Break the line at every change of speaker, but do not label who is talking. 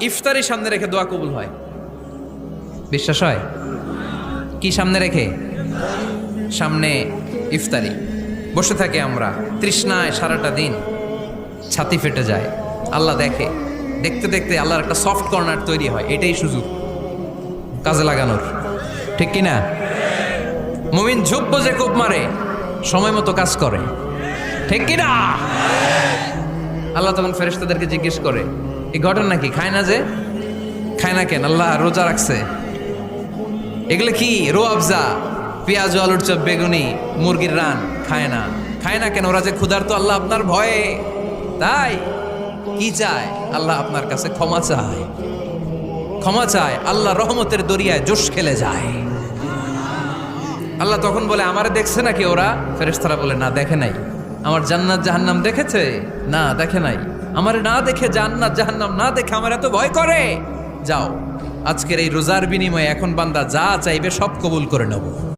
ইফতারি সামনে রেখে দোয়া কবুল হয়, বিশ্বাস হয়? কি সামনে রেখে? সামনে ইফতারি বসে থাকে আমরা তৃষ্ণায়, সারাটা দিন ছাতি ফেটে যায়। আল্লাহ দেখে, দেখতে দেখতে আল্লাহর একটা সফট কর্নার তৈরি হয়। এটাই সুযোগ কাজে লাগানোর, ঠিক কিনা? মুমিন ঝুঁকবো যে কোপ মারে, সময় মতো কাজ করে, ঠিক কিনা? আল্লাহ তখন ফেরেশতাদেরকে জিজ্ঞেস করে, এই ঘটনা কি? খায় না যে? খায় না কেন? আল্লাহ রোজা রাখছে। এগুলো কি? রো আফজা, পেঁয়াজ, আলুর চপ, বেগুনি, মুরগির রান খায় না। খায় না কেন? ওরা যে ক্ষুধার্ত, আল্লাহ আপনার ভয়ে। তাই কি চায়? আল্লাহ আপনার কাছে ক্ষমা চায়, ক্ষমা চায়। আল্লাহ রহমতের দরিয়ায় জোশ খেলে যায়। আল্লাহ তখন বলে, আমারে দেখছে নাকি ওরা? ফেরেশতারা বলে, না দেখে নাই। আমার জান্নাত জাহান্নাম দেখেছে? না দেখে নাই। আমারে না দেখে, জান্নাত জাহান্নাম না দেখে আমার এত ভয় করে। যাও, আজকের এই রোজার বিনিময়ে এখন বান্দা যা চাইবে সব কবুল করে নেব।